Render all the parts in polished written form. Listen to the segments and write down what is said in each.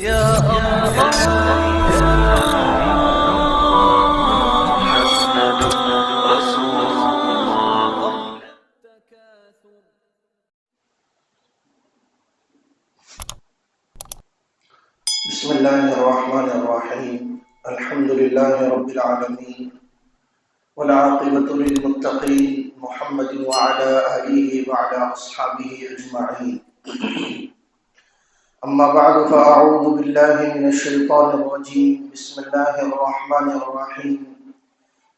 يا الله محمد رسول الله. بسم الله الرحمن الرحيم. الحمد لله رب العالمين والعاقبة للمتقين محمد وعلى آله وعلى أصحابه أجمعين. أما بعد فأعوذ بالله من الشيطان الرجيم. بسم الله الرحمن الرحيم.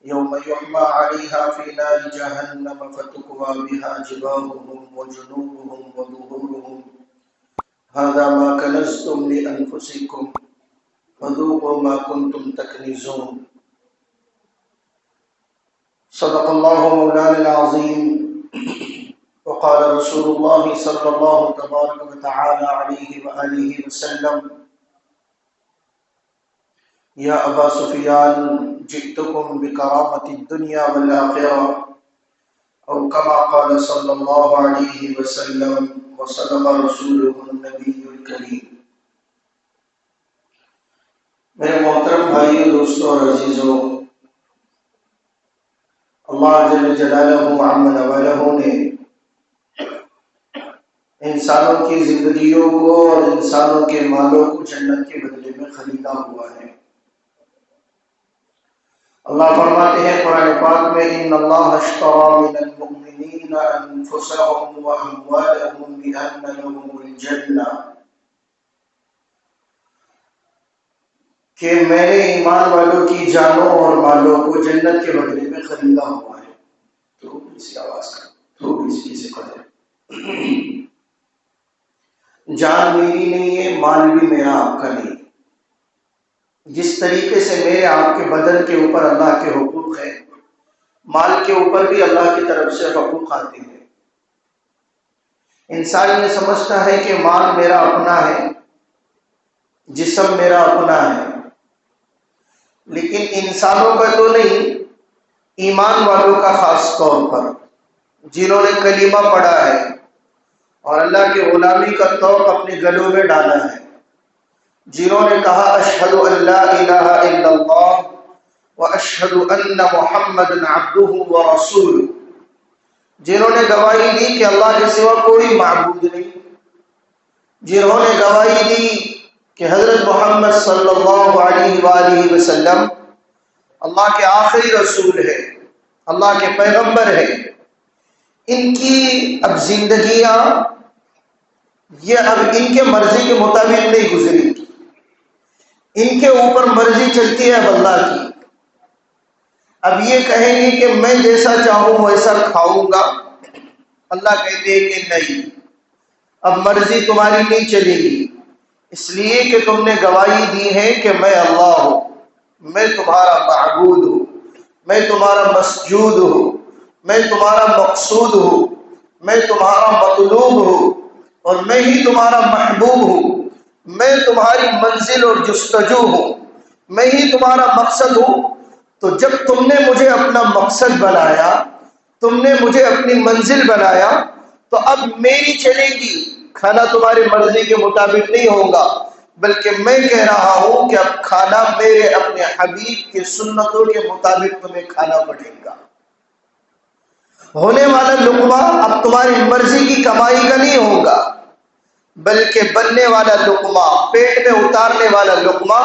يوم يحمى عليها في نار جهنم فتكوى بها جباههم وجنوبهم وظهورهم هذا ما كنزتم لأنفسكم فذوقوا ما كنتم تكنزون. صدق الله مولانا العظيم. وقال رسول الله صلى الله تبارك وتعالى عليه وآله وسلم: يا أبا سفيان جئتكم بكرامة الدنيا والآخرة، أو كما قال صلى الله عليه وسلم، وصدق رسوله النبي الكريم. میرے محترم بھائیو، دوستو اور عزیزو، اللہ جل جلالہ عم نوالہ نے انسانوں کی زندگیوں کو اور انسانوں کے مالوں کو جنت کے بدلے میں خریدا ہوا ہے۔ اللہ فرماتے ہیں قرآن پاک میں: ان اللہ اشتری من المؤمنین انفسهم واموالهم بان لهم الجنہ، کہ میں نے ایمان والوں کی جانوں اور مالوں کو جنت کے بدلے میں خریدا ہوا ہے۔ تھوڑی سی آواز کر، تھوڑی سی سے قدر۔ جان میری نہیں ہے، مال بھی میرا آپ کا نہیں۔ جس طریقے سے میرے آپ کے بدن کے اوپر اللہ کے حقوق ہیں، مال کے اوپر بھی اللہ کی طرف سے حقوق آتے ہیں۔ انسان یہ سمجھتا ہے کہ مال میرا اپنا ہے، جسم میرا اپنا ہے، لیکن انسانوں کا تو نہیں، ایمان والوں کا خاص طور پر، جنہوں نے کلمہ پڑھا ہے اور اللہ کی غلامی کا توق اپنے گلوں میں ڈالا ہے، جنہوں نے کہا اشہد ان لا الہ الا اللہ واشہد ان محمد عبدہ ورسولہ، جنہوں نے گواہی دی کہ اللہ کے سوا کوئی معبود نہیں، جنہوں نے گواہی دی کہ حضرت محمد صلی اللہ علیہ وآلہ وسلم اللہ کے آخری رسول ہے، اللہ کے پیغمبر ہے۔ ان کی اب زندگیاں یہ اب ان کے مرضی کے مطابق نہیں گزری، ان کے اوپر مرضی چلتی ہے اب اللہ کی۔ اب یہ کہیں گے کہ میں جیسا چاہوں ویسا کھاؤں گا، اللہ کہتے ہیں کہ نہیں، اب مرضی تمہاری نہیں چلے گی، اس لیے کہ تم نے گواہی دی ہے کہ میں اللہ ہوں، میں تمہارا معبود ہوں، میں تمہارا مسجود ہوں، میں تمہارا مقصود ہوں، میں تمہارا مطلوب ہوں، اور میں ہی تمہارا محبوب ہوں، میں تمہاری منزل اور جستجو ہوں، میں ہی تمہارا مقصد ہوں۔ تو جب تم نے مجھے اپنا مقصد بنایا، تم نے مجھے اپنی منزل بنایا، تو اب میری چلے گی، کھانا تمہاری مرضی کے مطابق نہیں ہوگا، بلکہ میں کہہ رہا ہوں کہ اب کھانا میرے اپنے حبیب کی سنتوں کے مطابق تمہیں کھانا پڑے گا۔ ہونے والا لقمہ اب تمہاری مرضی کی کمائی کا نہیں ہوگا، بلکہ بننے والا لقمہ، پیٹ میں اتارنے والا لقمہ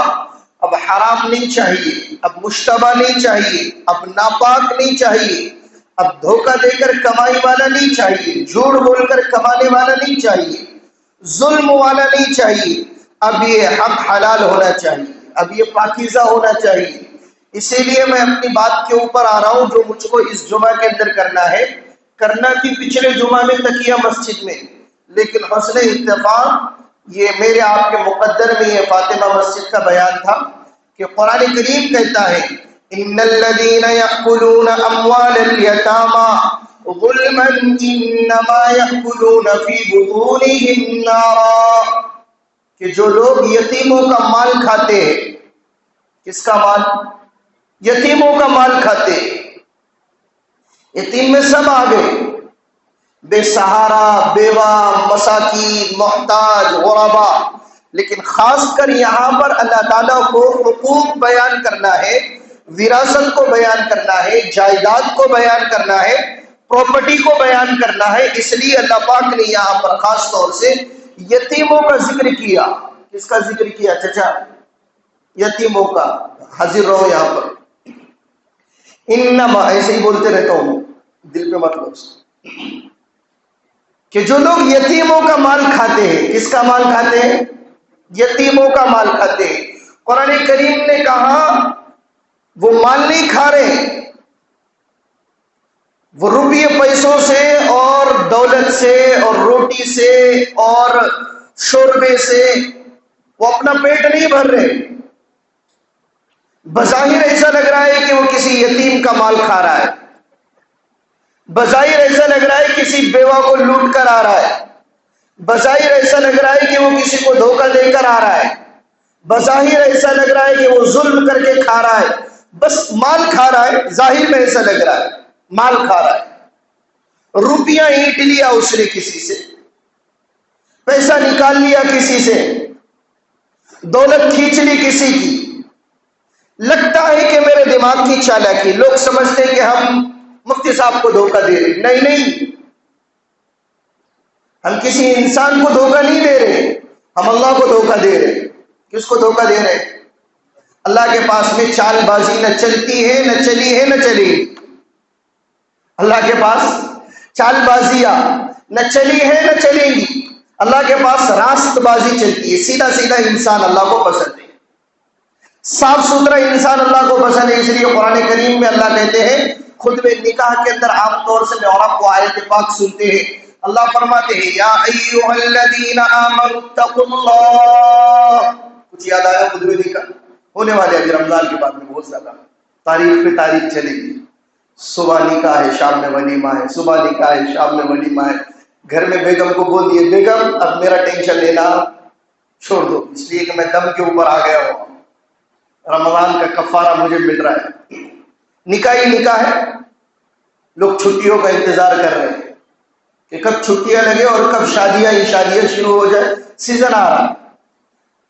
اب حرام نہیں چاہیے، اب مشتبہ نہیں چاہیے، اب ناپاک نہیں چاہیے، اب دھوکہ دے کر کمائی والا نہیں چاہیے، جھوٹ بول کر کمانے والا نہیں چاہیے، ظلم والا نہیں چاہیے، اب یہ حق حلال ہونا چاہیے، اب یہ پاکیزہ ہونا چاہیے۔ اسی لیے میں اپنی بات کے اوپر آ رہا ہوں جو مجھ کو اس جمعہ کے اندر کرنا تھی پچھلے جمعہ میں تقیہ مسجد میں، لیکن حسن اتفاق یہ میرے آپ کے مقدر میں یہ فاطمہ مسجد کا بیان تھا کہ قرآن کریم کہتا ہے ان الذين يأكلون اموال اليتامى ظلما انما يأكلون في بطونهم نارا، کہ جو لوگ یتیموں کا مال کھاتے ہیں، کس کا مال؟ یتیموں کا مال کھاتے ہیں۔ یتیم میں سب آ گئے، بے سہارا، بیوہ، مساکین، محتاج، غربا، لیکن خاص کر یہاں پر اللہ تعالیٰ کو حقوق بیان کرنا ہے، وراثت کو بیان کرنا ہے، جائیداد کو بیان کرنا ہے، پراپرٹی کو بیان کرنا ہے. اس لیے اللہ پاک نے یہاں پر خاص طور سے یتیموں کا ذکر کیا. کس کا ذکر کیا چچا؟ یتیموں کا. حاضر رہو یہاں پر. انما، ایسے ہی بولتے رہتا ہوں، دل پہ مت لو، کہ جو لوگ یتیموں کا مال کھاتے ہیں، کس کا مال کھاتے ہیں؟ یتیموں کا مال کھاتے ہیں. قرآن کریم نے کہا وہ مال نہیں کھا رہے، وہ روپیے پیسوں سے اور دولت سے اور روٹی سے اور شوربے سے وہ اپنا پیٹ نہیں بھر رہے. بظاہر ایسا لگ رہا ہے کہ وہ کسی یتیم کا مال کھا رہا ہے، بظاہر ایسا لگ رہا ہے کسی بیوہ کو لوٹ کر آ رہا ہے، بظاہر ایسا لگ رہا ہے کہ وہ کسی کو دھوکہ دے کر آ رہا ہے، بظاہر ایسا لگ رہا ہے کہ وہ ظلم کر کے کھا رہا ہے. بس مال کھا رہا ہے، ظاہر میں ایسا لگ رہا ہے مال کھا رہا ہے. روپیاں اینٹ لیا اس نے کسی سے، پیسہ نکال لیا کسی سے، دولت کھینچ لی کسی کی. لگتا ہے کہ میرے دماغ کی چالاکی، لوگ سمجھتے ہیں کہ ہم مفتی صاحب کو دھوکہ دے رہے. نہیں نہیں، ہم کسی انسان کو دھوکہ نہیں دے رہے، ہم اللہ کو دھوکہ دے رہے. کس کو دھوکہ دے رہے؟ اللہ کے پاس میں چال بازی نہ چلتی ہے، نہ چلی ہے، نہ چلی. اللہ کے پاس چال بازیاں نہ چلی ہے نہ چلیں گی. اللہ کے پاس راست بازی چلتی ہے. سیدھا سیدھا انسان اللہ کو پسند ہے، صاف ستھرا انسان اللہ کو پسند ہے. اس لیے قرآن کریم میں اللہ کہتے ہیں، خود میں نکاح کے اندر عام طور سے میں اور آپ کو آیت پاک سنتے ہیں. اللہ فرماتے ہیں یا ایھا الذین آمنوا اتقوا اللہ. کچھ یاد آیا؟ خود میں نکاح ہونے والے ابھی رمضان کے بعد میں بہت زیادہ تاریخ پہ تاریخ چلے گی. صبح نکاح ہے، شام میں ولیمہ ہے، صبح نکاح ہے، شام میں ولیمہ ہے. گھر میں بیگم کو بول دیے بیگم اب میرا ٹینشن لینا چھوڑ دو، اس لیے کہ میں دم کے اوپر آ گیا ہوں، رمضان کا کفارہ مجھے مل رہا ہے. نکاح ہی نکاح ہے. لوگ چھٹیوں کا انتظار کر رہے ہیں کہ کب چھٹیاں لگے اور کب شادیاں ہی شادیاں شروع ہو جائے. سیزن آ رہا.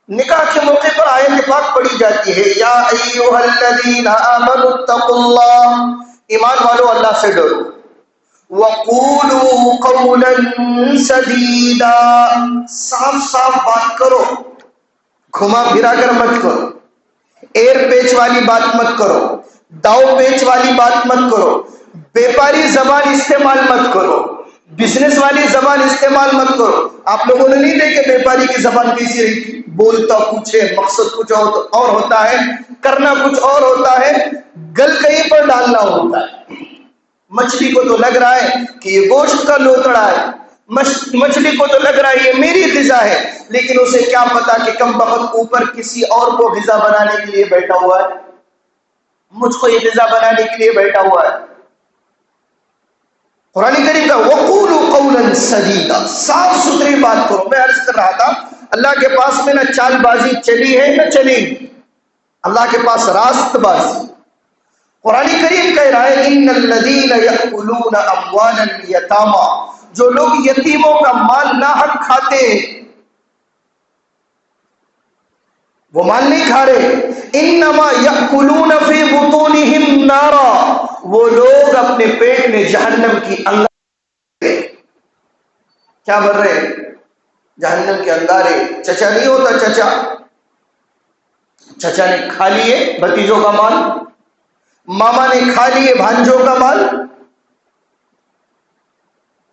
نکاح کے موقع پر آیت پاک پڑھی جاتی ہے یا ایھا الذین آمنوا اتقوا اللہ. ایمان والو اللہ سے ڈرو. وقولوا قولا سدیدا. صاف صاف بات کرو، گھما پھرا کر مت کرو، ایر پیچ والی بات مت کرو، داؤ پیچ والی بات مت کرو، بیپاری زبان استعمال مت کرو، بزنس والی زبان استعمال مت کرو. آپ لوگوں نے نہیں دیکھے بیپاری کی زبان کیسی رہی تھی؟ بولتا کچھ ہے، مقصد کچھ اور ہوتا ہے، کرنا کچھ اور ہوتا ہے، گل کہیں پر ڈالنا ہوتا ہے. مچھلی کو تو لگ رہا ہے کہ یہ گوشت کا لوتڑا ہے، مچھلی کو تو لگ رہا ہے یہ میری غذا ہے، لیکن اسے کیا پتا کہ کم بخت اوپر کسی اور کو غذا بنانے کے لیے بیٹھا ہوا ہے. مجھ کو یہ غذا بنانے کے لیے بیٹھا ہوا ہے. قرآن کریم کا وقولوا قولا سدیدا. صاف ستھری بات کرو. میں عرض کر رہا تھا اللہ کے پاس میں نہ چال بازی چلی ہے نہ چلی، اللہ کے پاس راست بازی. قرآن کریم کہہ رہا ہے ان الذین یأکلون اموال الیتامی. جو لوگ یتیموں کا مال ناحق کھاتے ہیں وہ مال نہیں کھا رہے. انما یأکلون فی بطونہم نارا. وہ لوگ اپنے پیٹ میں جہنم کی انگارے. کیا بن رہے؟ جہنم کے انگارے. چچا نہیں ہوتا چچا، چچا نے کھا لیے بھتیجوں کا مال، ماما نے کھا لیے بھانجوں کا مال،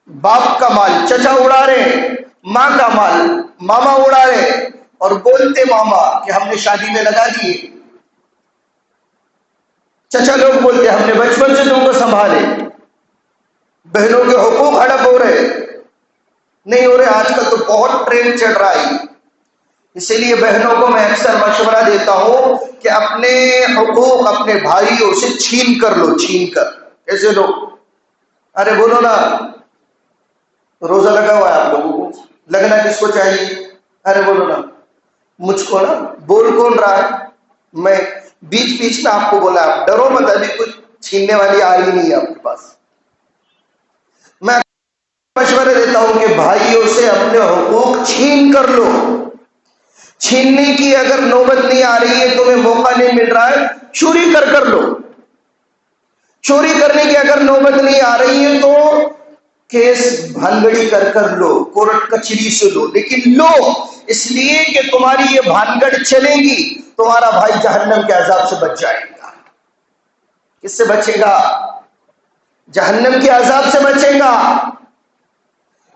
باپ کا مال چچا اڑا رہے، ماں کا مال ماما اڑا رہے، اور بولتے ماما کہ ہم نے شادی میں لگا دیے. چچا لوگ بولتے ہم نے بچپن سے تم کو سنبھالے. بہنوں کے حقوق ہڑپ ہو رہے نہیں ہو رہے. آج کل تو بہت ٹرینڈ چل رہا ہے. اسی لیے بہنوں کو میں اکثر مشورہ دیتا ہوں کہ اپنے حقوق اپنے بھائیوں سے چھین کر لو. چھین کر کیسے لو؟ ارے بولو نا، روزہ لگا ہوا ہے آپ لوگوں کو، لگنا کس کو چاہیے؟ ارے بولو نا. مجھ کو نا بول کون رہا ہے؟ میں بیچ بیچ میں آپ کو بولا آپ ڈرو مت، ابھی کچھ چھیننے والی آ ہی نہیں ہے آپ کے پاس. میں مشورہ دیتا ہوں کہ بھائیوں سے اپنے حقوق چھین کر لو. چھیننے کی اگر نوبت نہیں آ رہی ہے، تمہیں موقع نہیں مل رہا ہے، چوری کر لو. چوری کرنے کی اگر نوبت نہیں آ رہی ہے تو کیس بھانگڑی کر لو، کورٹ کچہری سے لو، لیکن لو، اس لیے کہ تمہاری یہ بھانگڑ چلے گی، تمہارا بھائی جہنم کے عذاب سے بچ جائے گا. کس سے بچے گا؟ جہنم کے عذاب سے بچے گا.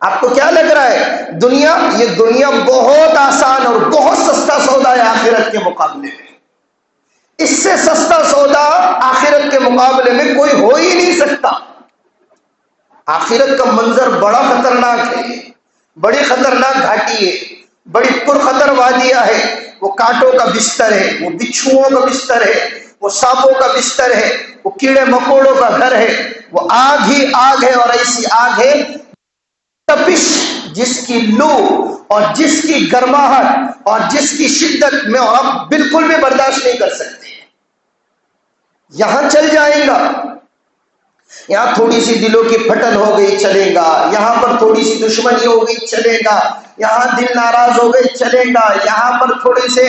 آپ کو کیا لگ رہا ہے دنیا، یہ دنیا بہت آسان اور بہت سستا سودا ہے آخرت کے مقابلے میں. اس سے سستا سودا آخرت کے مقابلے میں کوئی ہو ہی نہیں سکتا. آخرت کا منظر بڑا خطرناک ہے، بڑی خطرناک گھاٹی ہے، بڑی پرخطر وادیاں ہے. وہ کانٹوں کا بستر ہے، وہ بچھوؤں کا بستر ہے، وہ سانپوں کا بستر ہے، وہ کیڑے مکوڑوں کا گھر ہے. وہ آگ ہی آگ ہے، اور ایسی آگ ہے تپش جس کی لو اور جس کی گرماہٹ اور جس کی شدت میں آپ بالکل بھی برداشت نہیں کر سکتے. یہاں چل جائے گا، یہاں تھوڑی سی دلوں کی پھٹن ہو گئی چلے گا، یہاں پر تھوڑی سی دشمنی ہو گئی چلے گا، یہاں دل ناراض ہو گئی چلے گا، یہاں پر تھوڑے سے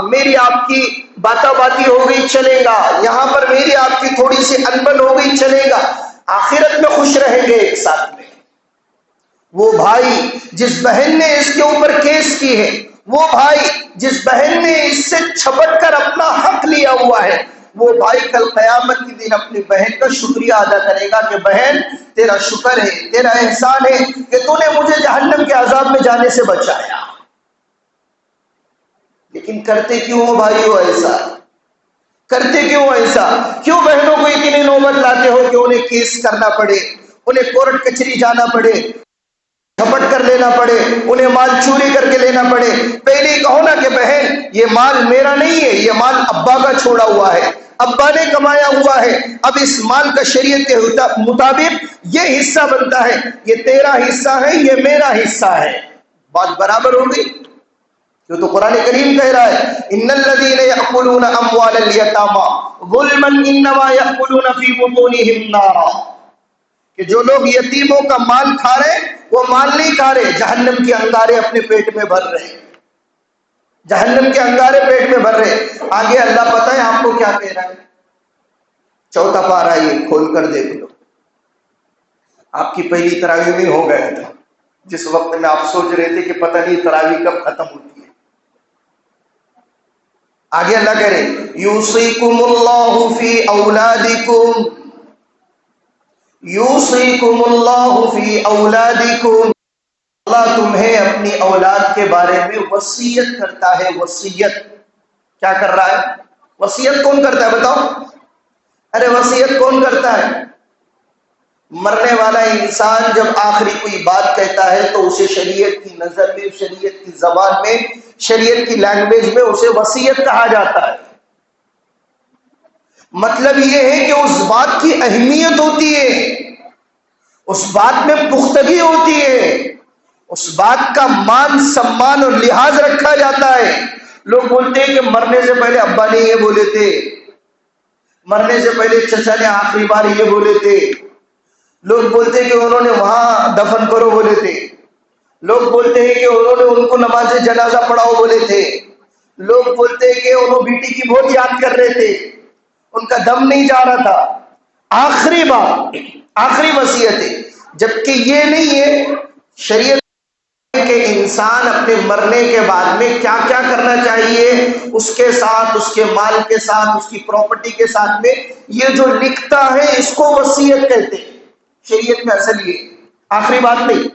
میری آپ کی باتا باتی ہو گئی چلے گا، یہاں پر میری آپ کی تھوڑی سی انبن ہو گئی چلے گا. آخرت میں خوش رہیں گے ایک ساتھ میں. وہ بھائی جس بہن نے اس کے اوپر کیس کی ہے، وہ بھائی جس بہن نے اس سے چھپٹ کر اپنا حق لیا ہوا ہے، وہ بھائی کل قیامت کے دن اپنی بہن کا شکریہ ادا کرے گا کہ بہن تیرا شکر ہے، تیرا احسان ہے کہ تو نے مجھے جہنم کے عذاب میں جانے سے بچایا. لیکن کرتے کیوں ہو بھائیو ایسا؟ کرتے کیوں ایسا؟ کیوں بہنوں کو اتنی نوبت لاتے ہو کہ انہیں کیس کرنا پڑے، انہیں کورٹ کچہری جانا پڑے، جھپٹ کر لینا پڑے، انہیں مال چوری کر کے لینا پڑے؟ پہلے ہی کہو نا کہ بہن یہ مال میرا نہیں ہے، یہ مال ابا کا چھوڑا ہوا ہے، ابا نے کمایا ہوا ہے، اب اس مال کا شریعت کے مطابق یہ حصہ بنتا ہے، یہ تیرا حصہ ہے، یہ میرا حصہ ہے. بات برابر ہوگی. جو تو قرآن کریم کہہ رہا ہے ان الذين ياكلون اموال اليتامى ظلما انما ياكلون في بطونهم نارا، کہ جو لوگ یتیموں کا مال کھا رہے وہ مال نہیں کھا رہے، جہنم کے انگارے اپنے پیٹ میں بھر رہے، جہنم کے انگارے پیٹ میں بھر رہے. آگے اللہ پتہ ہے آپ کو کیا کہہ رہا ہے؟ چوتھا پارہ یہ کھول کر دیکھ لو. آپ کی پہلی تراویح میں ہو گیا تھا، جس وقت میں آپ سوچ رہے تھے کہ پتہ نہیں تراویح کب ختم ہوتی ہے. آگے اللہ کہہ رہے یوصیکم اللہ فی اولادکم، یوصیکم اللہ فی اولادکم، اللہ تمہیں اپنی اولاد کے بارے میں وصیت کرتا ہے. وصیت کیا کر رہا ہے؟ وصیت کون کرتا ہے بتاؤ؟ ارے وصیت کون کرتا ہے؟ مرنے والا انسان جب آخری کوئی بات کہتا ہے تو اسے شریعت کی نظر میں، شریعت کی زبان میں، شریعت کی لینگویج میں اسے وصیت کہا جاتا ہے. مطلب یہ ہے کہ اس بات کی اہمیت ہوتی ہے، اس بات میں پختگی ہوتی ہے، اس بات کا مان سمان اور لحاظ رکھا جاتا ہے. لوگ بولتے ہیں کہ مرنے سے پہلے ابا نے یہ بولے تھے، مرنے سے پہلے چچا نے آخری بار یہ بولے تھے، لوگ بولتے ہیں کہ انہوں نے وہاں دفن کرو بولے تھے، لوگ بولتے ہیں کہ انہوں نے ان کو نماز جنازہ پڑھاؤ بولے تھے، لوگ بولتے ہیں کہ انہوں بیٹی کی بہت یاد کر رہے تھے، ان کا دم نہیں جا رہا تھا. آخری بات، آخری وصیت ہے. جبکہ یہ نہیں ہے شریعت کہ انسان اپنے مرنے کے بعد میں کیا کیا کرنا چاہیے اس کے ساتھ، اس کے مال کے ساتھ، اس کی پراپرٹی کے ساتھ میں، یہ جو لکھتا ہے اس کو وصیت کہتے ہیں. شریعت میں اصل یہ آخری بات نہیں،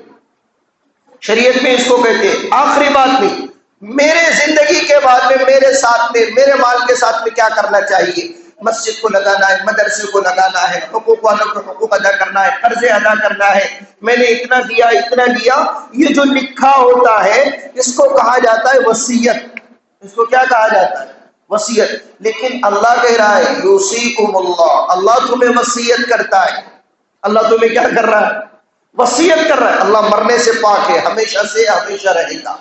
شریعت میں اس کو کہتے ہیں آخری بات نہیں. میرے زندگی کے بعد میں میرے ساتھ میں، میرے مال کے ساتھ میں کیا کرنا چاہیے؟ مسجد کو لگانا ہے، مدرسے کو لگانا ہے، حقوق والوں کے حقوق ادا کرنا ہے، قرضے ادا کرنا ہے، میں نے اتنا دیا اتنا دیا. یہ جو لکھا ہوتا ہے اس کو کہا جاتا ہے وصیت. اس کو کیا کہا جاتا ہے؟ وصیت. لیکن اللہ کہہ رہا ہے یوصیکم اللہ، اللہ تمہیں وصیت کرتا ہے. اللہ تمہیں کیا کر رہا ہے؟ وصیت کر رہا ہے. اللہ مرنے سے پاک ہے، ہمیشہ سے ہمیشہ رہے گا،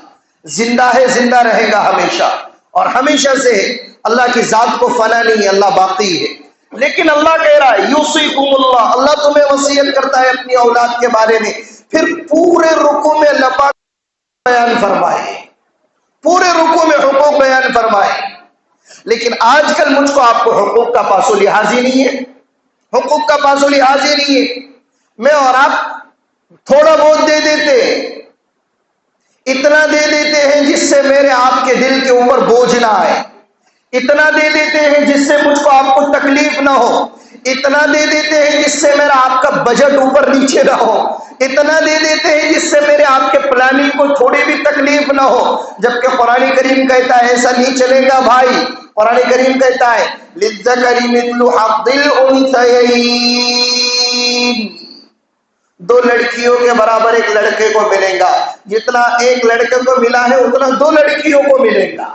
زندہ ہے، زندہ رہے گا ہمیشہ اور ہمیشہ سے ہے. اللہ کی ذات کو فنا نہیں ہے، اللہ باقی ہے. لیکن اللہ کہہ رہا ہے یوصیکم اللہ، اللہ تمہیں وصیت کرتا ہے اپنی اولاد کے بارے میں. پھر پورے رکوع میں اللہ پاک بیان فرمائے، پورے رکوع میں حقوق بیان فرمائے، لیکن آج کل مجھ کو آپ کو حقوق کا پاس و لحاظ ہی نہیں ہے، حقوق کا پاس و لحاظ ہی نہیں ہے۔ میں اور آپ تھوڑا بہت دے دیتے ہیں، اتنا دے دیتے ہیں جس سے میرے آپ کے دل کے اوپر بوجھ نہ آئے، اتنا دے دیتے ہیں جس سے مجھ کو آپ کو تکلیف نہ ہو، اتنا دے دیتے ہیں جس سے میرا آپ کا بجٹ اوپر نیچے نہ ہو، اتنا دے دیتے ہیں جس سے میرے آپ کے پلاننگ کو تھوڑی بھی تکلیف نہ ہو، جبکہ قرآن کریم کہتا ہے ایسا نہیں چلے گا بھائی۔ قرآن کریم کہتا ہے للذکر مثل حظ الانثیین، دو لڑکیوں کے برابر ایک لڑکے کو ملے گا، جتنا ایک لڑکے کو ملا ہے اتنا دو لڑکیوں کو ملے گا،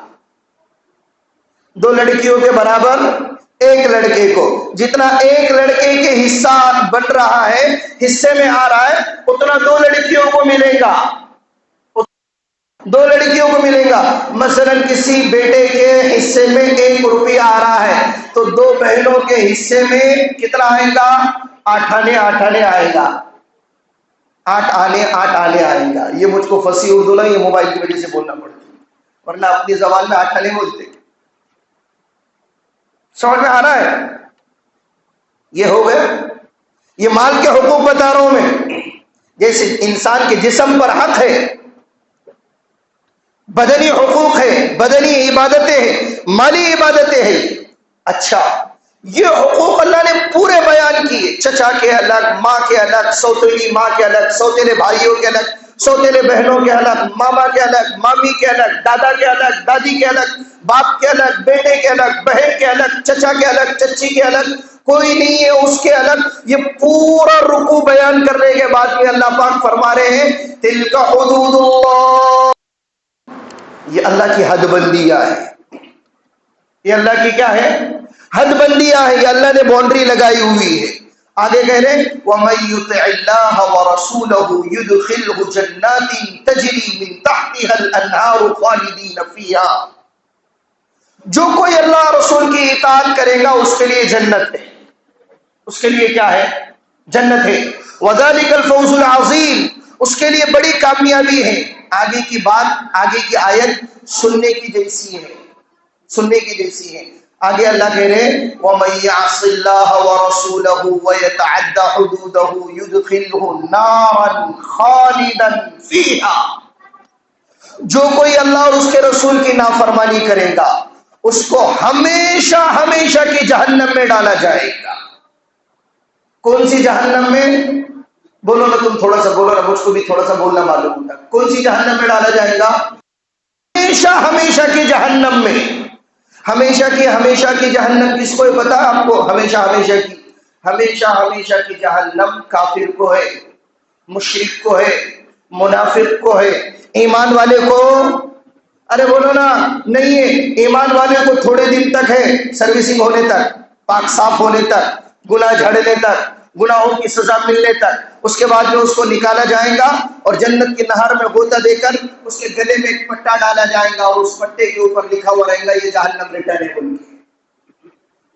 دو لڑکیوں کے برابر ایک لڑکے کو، جتنا ایک لڑکے کے حصہ بن رہا ہے، حصے میں آ رہا ہے، اتنا دو لڑکیوں کو ملے گا، دو لڑکیوں کو ملے گا۔ مثلا کسی بیٹے کے حصے میں 1 روپیہ آ رہا ہے تو دو بہنوں کے حصے میں کتنا آئے گا؟ 8 آنے آئے گا، 8 آنے آئے گا۔ یہ مجھ کو فصیح اردو نہ، یہ موبائل کی وجہ سے بولنا پڑتا ہے، ورنہ اپنی زبان میں 8 آنے بولتے۔ سمجھ میں آ رہا ہے؟ یہ ہو گئے، یہ مال کے حقوق بتا رہا ہوں میں۔ جیسے انسان کے جسم پر حق ہے، بدنی حقوق ہے، بدنی عبادتیں ہیں، مالی عبادتیں ہیں۔ اچھا، یہ حقوق اللہ نے پورے بیان کیے، چچا کے الگ، ماں کے الگ، سوتیلی ماں کے الگ، سوتیلے بھائیوں کے الگ، سوتیلے بہنوں کے الگ، ماما کے الگ، مامی کے الگ، دادا کے الگ، دادی کے الگ، باپ کے الگ، بیٹے کے الگ، بہن کے الگ، چچا کے الگ، چچی کے الگ، کوئی نہیں ہے اس کے الگ۔ یہ پورا رکوع بیان کرنے کے بعد میں اللہ پاک فرما رہے ہیں تلک حدود اللہ، یہ اللہ کی حد بندیاں ہے، یہ اللہ کی کیا ہے؟ حد بندیاں ہے، یہ اللہ نے باؤنڈری لگائی ہوئی ہے۔ آگے کہہ رہے وَمَن يُطِعِ اللَّهَ وَرَسُولَهُ يُدْخِلْهُ جَنَّاتٍ تَجْرِي مِن تَحْتِهَا الْأَنْهَارُ خَالِدِينَ فِيهَا، جو کوئی اللہ رسول کی اطاعت کرے گا اس کے لیے جنت ہے، اس کے لیے کیا ہے؟ جنت ہے۔ وَذَلِكَ الْفَوْزُ الْعَظِيمُ، اس کے لیے بڑی کامیابی ہے۔ آگے کی بات، آگے کی آیت سننے کی جیسی ہے، سننے کی جیسی ہے۔ آگے اللہ کہہ رہے وَمَن يَعْصِ اللَّهَ وَرَسُولَهُ وَيَتَعَدَّ حُدُودَهُ يُدْخِلْهُ نَارًا خَالِدًا فِيهَا، جو کوئی اللہ اور اس کے رسول کی نافرمانی کرے گا اس کو ہمیشہ ہمیشہ کی جہنم میں ڈالا جائے گا۔ کون سی جہنم میں؟ بولو نا، تم تھوڑا سا بولو نا، مجھ کو بھی تھوڑا سا بولنا معلوم ہوتا۔ کون سی جہنم میں ڈالا جائے گا؟ ہمیشہ ہمیشہ کی جہنم میں۔ ہمیشہ کی جہنم کس کو پتا آپ کو؟ ہمیشہ ہمیشہ کی جہنم کافر کو ہے، مشرک کو ہے، منافق کو ہے۔ ایمان والے کو ارے بولو نا نہیں ہے، ایمان والے کو تھوڑے دن تک ہے، سروسنگ ہونے تک، پاک صاف ہونے تک، گناہ جھڑنے تک، گناہوں کی سزا ملنے تک، اس کے بعد میں اس کو نکالا جائے گا اور جنت کی نہر میں غوطہ دے کر اس کے گلے میں ایک پٹا ڈالا جائے گا اور اس پٹے کے اوپر لکھا ہوا رہے گا یہ جہنم ریٹرن ہے بول کے۔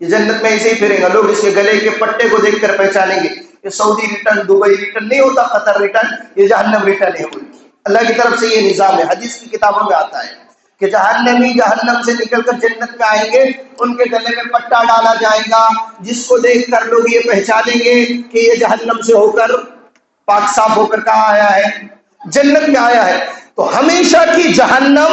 یہ جنت میں ایسے ہی پھرے گا، لوگ اس کے گلے کے پٹے کو دیکھ کر پہچانیں گے یہ سعودی ریٹرن، دبئی ریٹرن نہیں ہوتا، قطر ریٹرن، یہ جہنم ریٹرن ہے بول کے۔ اللہ کی طرف سے یہ نظام ہے، حدیث کی کتابوں میں آتا ہے کہ جہنمی جہنم سے نکل کر جنت میں آئیں گے، ان کے گلے میں پٹا ڈالا جائے گا جس کو دیکھ کر لوگ یہ پہچانیں گے کہ یہ جہنم سے ہو کر پاک صاف ہو کر کہاں آیا ہے؟ جنت میں آیا ہے۔ تو ہمیشہ کی جہنم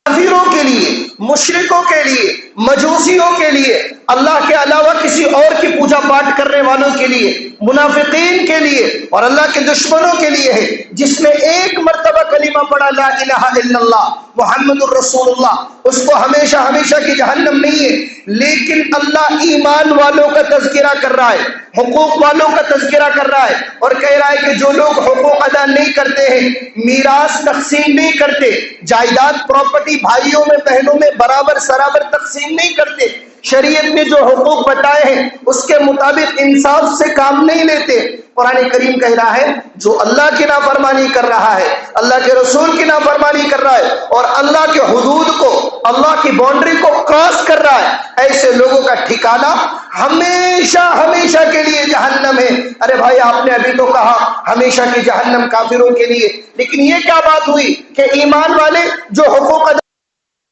کافروں کے لیے، مشرکوں کے لیے، مجوسیوں کے لیے، اللہ کے علاوہ کسی اور کی پوجا پاٹ کرنے والوں کے لیے، منافقین کے لیے اور اللہ کے دشمنوں کے لیے ہے۔ جس نے ایک مرتبہ کلمہ پڑھا لا الہ الا اللہ محمد الرسول اللہ، اس کو ہمیشہ ہمیشہ کی جہنم نہیں ہے۔ لیکن اللہ ایمان والوں کا تذکرہ کر رہا ہے، حقوق والوں کا تذکرہ کر رہا ہے اور کہہ رہا ہے کہ جو لوگ حقوق ادا نہیں کرتے ہیں، میراث تقسیم نہیں کرتے، جائیداد پراپرٹی بھائیوں میں بہنوں میں برابر سرابر تقسیم نہیں کرتے، شریعت میں جو حقوق بتائے ہیں اس کے مطابق انصاف سے کام نہیں لیتے، قرآن کریم کہہ رہا ہے جو اللہ کی نافرمانی کر رہا ہے، اللہ کے رسول کی نافرمانی کر رہا ہے اور اللہ کے حدود کو، اللہ کی باؤنڈری کو کراس کر رہا ہے، ایسے لوگوں کا ٹھکانہ ہمیشہ ہمیشہ کے لیے جہنم ہے۔ ارے بھائی آپ نے ابھی تو کہا ہمیشہ کی جہنم کافروں کے لیے، لیکن یہ کیا بات ہوئی کہ ایمان والے جو حقوق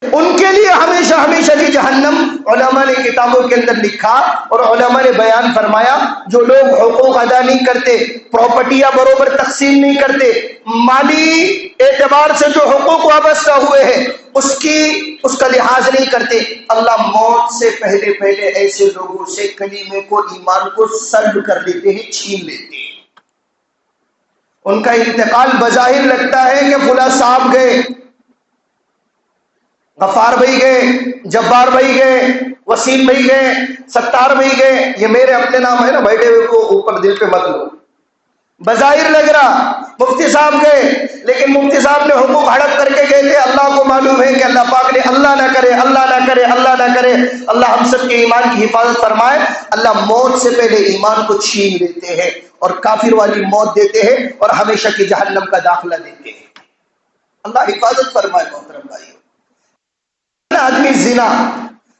ان کے لیے ہمیشہ ہمیشہ کی جہنم. علماء نے کتابوں کے اندر لکھا اور علماء نے بیان فرمایا جو لوگ حقوق ادا نہیں کرتے, پراپرٹیاں بروبر تقسیم نہیں کرتے, مالی اعتبار سے جو حقوق وابستہ ہوئے ہیں اس کا لحاظ نہیں کرتے, اللہ موت سے پہلے ایسے لوگوں سے کلمے کو, ایمان کو سلب کر لیتے ہیں, چھین لیتے ہیں. ان کا انتقال بظاہر لگتا ہے کہ فلاں صاحب گئے, غفار بھائی گئے, جبار بھائی گئے, وسیم بھائی گئے, ستار بھائی گئے, یہ میرے اپنے نام ہے نا, بیٹھے ہوئے کو اوپر دل پہ مت لو. بظاہر لگ رہا مفتی صاحب گئے, لیکن مفتی صاحب نے حقوق ہڑپ کر کے گئے تھے. اللہ کو معلوم ہے کہ اللہ پاک نے اللہ نہ کرے, اللہ نہ کرے, اللہ نہ کرے, اللہ ہم سب کے ایمان کی حفاظت فرمائے. اللہ موت سے پہلے ایمان کو چھین لیتے ہیں اور کافر والی موت دیتے ہیں اور ہمیشہ کی جہنم کا داخلہ دیتے ہیں. اللہ حفاظت فرمائے. محترم بھائی, آدمی زنا,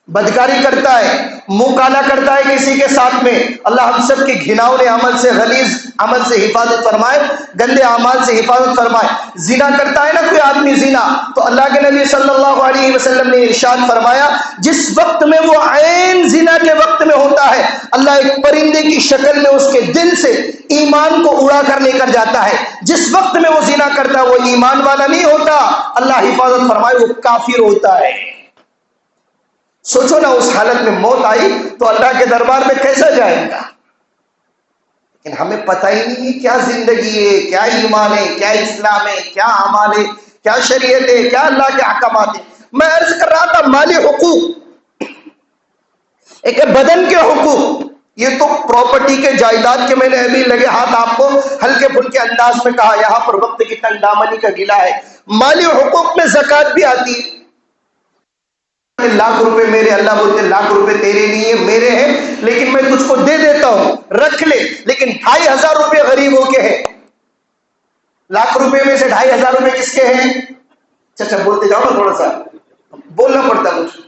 بدکاری کرتا ہے, منہ کالا کرتا ہے کسی کے ساتھ میں, اللہ ہم سب کے گھناؤنے عمل سے, غلیظ عمل سے حفاظت فرمائے, گندے اعمال سے حفاظت فرمائے. زنا کرتا ہے نا کوئی آدمی زنا, تو اللہ کے نبی صلی اللہ علیہ وسلم نے ارشاد فرمایا جس وقت میں وہ عین زنا کے وقت میں ہوتا ہے, اللہ ایک پرندے کی شکل میں اس کے دل سے ایمان کو اڑا کر لے کر جاتا ہے. جس وقت میں وہ زنا کرتا ہے وہ ایمان والا نہیں ہوتا, اللہ حفاظت فرمائے, وہ کافر ہوتا ہے. سوچو نا اس حالت میں موت آئی تو اللہ کے دربار میں کیسا جائے گا. لیکن ہمیں پتہ ہی نہیں ہے کیا زندگی ہے, کیا ایمان ہے, کیا اسلام ہے, کیا اعمال ہے, کیا شریعت ہے, کیا اللہ کے احکامات ہیں. میں عرض کر رہا تھا مالی حقوق, ایک بدن کے حقوق, یہ تو پراپرٹی کے جائیداد کے میں نے ابھی لگے ہاتھ آپ کو ہلکے پھلکے انداز میں کہا, یہاں پر وقت کی تنگ دامنی کا گلہ ہے. مالی حقوق میں زکوٰۃ بھی آتی ہے. لاکھ روپے میرے, اللہ بولتے لاکھ روپے تیرے لیے میرے ہیں لیکن میں تجھ کو دے دیتا ہوں, رکھ لے, لیکن 2500 روپے غریبوں کے ہیں. لاکھ روپے میں سے 2500 روپے کس کے ہیں؟ اچھا بولتے جاؤ نا, تھوڑا سا بولنا پڑتا مجھے,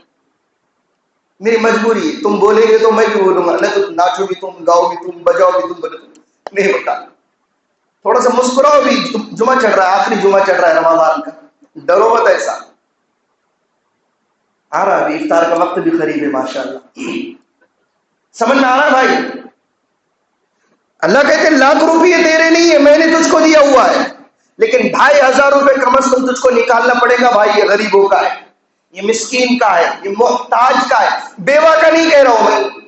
میری مجبوری ہے. تم بولیں گے تو میں بھی بولوں گا, نہیں تو ناچو بھی تم, گاؤ بھی تم, بجاؤ بھی تم, بولو نہیں ہوتا. تھوڑا سا مسکراؤ بھی, جمعہ چڑھ رہا ہے, آخری جمعہ چڑھ رہا ہے رمضان کا, ڈرو مت ایسا. آ رہا ہے افطار کا وقت بھی قریب ہے ماشاءاللہ. سمجھ میں آ رہا ہے بھائی. اللہ کہتے ہیں لاکھ روپیے تیرے نہیں ہے, میں نے تجھ کو دیا ہوا ہے, لیکن 2500 روپے کم از کم تجھ کو نکالنا پڑے گا. بھائی یہ غریبوں کا ہے, یہ مسکین کا ہے, یہ محتاج کا ہے, بیوہ کا نہیں کہہ رہا ہوں میں,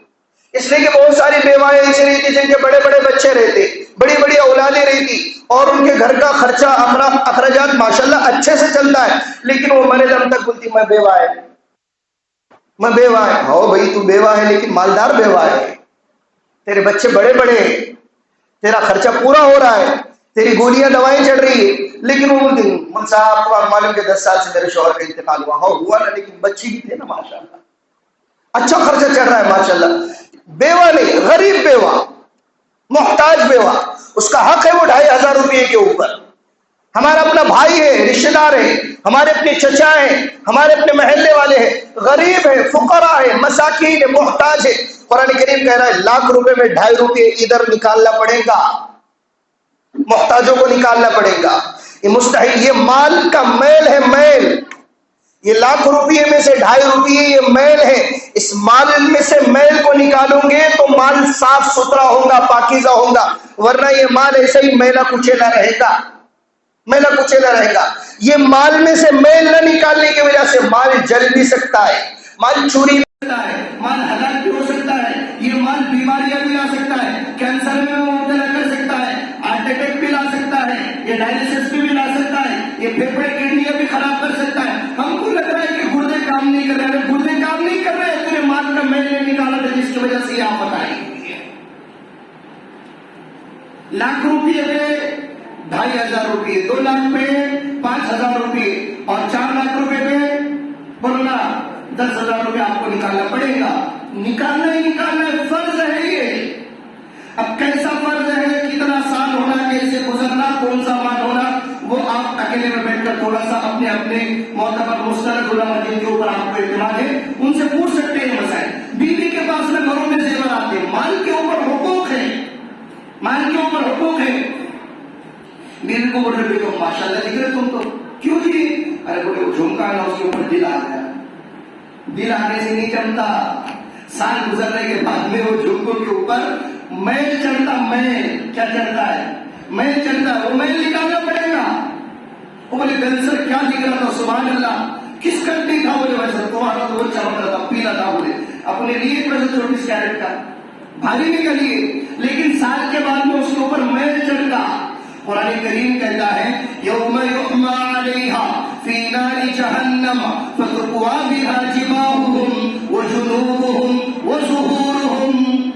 اس لیے کہ بہت ساری بیوائیں ایسی رہتی جن کے بڑے بڑے بچے رہتے, بڑی بڑی اولادیں رہتی اور ان کے گھر کا خرچہ اخراجات ماشاءاللہ اچھے سے چلتا ہے, لیکن وہ مرے دم تک بولتی میں بیوہ ہے, میں بیوہ ہے. ہو بھائی تو بیوہ ہے لیکن مالدار بیوہ ہے, تیرے بچے بڑے بڑے ہیں, تیرا خرچہ پورا ہو رہا ہے, تیری گولیاں دوائیں چڑھ رہی ہے, لیکن وہ من صاحب کو معلوم کہ 10 سال سے میرے شوہر کا انتقال ہوا نا, لیکن بچی بھی تھے نا ماشاءاللہ, اچھا خرچہ چڑھ رہا ہے ماشاءاللہ. بیوہ نہیں, غریب بیوہ, محتاج بیوہ, اس کا حق ہے وہ 2500 روپئے کے اوپر. ہمارا اپنا بھائی ہے, رشتہ دار ہے, ہمارے اپنے چچا ہیں, ہمارے اپنے محلے والے ہیں, غریب ہے, فقراء ہے, مساکین ہے, محتاج ہے. قرآن کریم کہہ رہا ہے لاکھ روپے میں 2.5 روپے ادھر نکالنا پڑے گا, محتاجوں کو نکالنا پڑے گا. یہ مستحیل, یہ مال کا میل ہے, میل. یہ لاکھ روپے میں سے 2.5 روپے یہ میل ہے. اس مال میں سے میل کو نکالوں گے تو مال صاف ستھرا ہوگا, پاکیزہ ہوگا, ورنہ یہ مال ایسے ہی میلا کچیلا رہے گا, میلا کچیلا رہے گا. یہ مال میں سے میل نہ نکالنے کی وجہ سے مال جل بھی سکتا ہے, مال چوری بھی سکتا ہے, مال ہلاک بھی ہو سکتا ہے, یہ مال بیماریاں بھی لا سکتا ہے, کینسر میں مبتلا کر سکتا ہے, ہارٹ اٹیک بھی لا سکتا ہے, یہ ڈائلیسس بھی لا سکتا ہے, یہ پھیپھڑے کڈنیاں بھی خراب کر سکتا ہے. ہم کو لگ رہا ہے کہ گردے کام نہیں کر رہے, گردے کام نہیں کر رہے, تیرے مال کا میل نے نکالا تھا جس کی وجہ سے یہ آفت آئی. لاکھ روپیے پہ 2500 روپئے, 2 لاکھ پہ 5000 روپئے, اور 4 لاکھ روپے پہ بولو نا 10,000 روپے آپ کو نکالنا پڑے گا. نکالنا ہی نکالنا ہے, فرض ہے یہ. اب کیسا فرض ہے, کتنا سال ہونا, کیسے گزرنا, کون سا مال ہونا, وہ آپ اکیلے میں بیٹھ کر تھوڑا سا اپنے اپنے معتبر مستند علماء جن کے اوپر آپ کو اعتماد ہے ان سے پوچھ سکتے ہیں مسائل. بیوی کے پاس میں گھروں میں زیور آتے ہیں, مال کے اوپر حقوق ہے, مال کے اوپر حقوق ہے. بیوی کو بول رہے تو ماشاء اللہ دکھ رہے تم تو, کیوں جی؟ ارے بولے وہ جھمکا ہے نا اس کے اوپر دل آ گیا, دل آنے سے نہیں جمتا. سال گزرنے کے بعد میں وہ جھمکوں کے اوپر میل چڑھتا. میل کیا چڑھتا ہے؟ میل چڑھتا ہے. وہ میل نکالنا پڑے گا. وہ بولے گنسر کیا دکھ رہا تھا؟ سبحان اللہ. کس کرتی تھا؟ بولے ویسا تمہارا تو وہ چمک رہا تھا، پیلا تھا. بولے اپنے لیے 24 کیرٹ کا بھاری نہیں کریے، لیکن سال کے بعد میں اس کے اوپر میل چڑھتا. قرآن کریم کہتا ہے یوم یحما علیہا فی نار جہنم فتقوا بہا جباہہم وجنوبہم وظہورہم.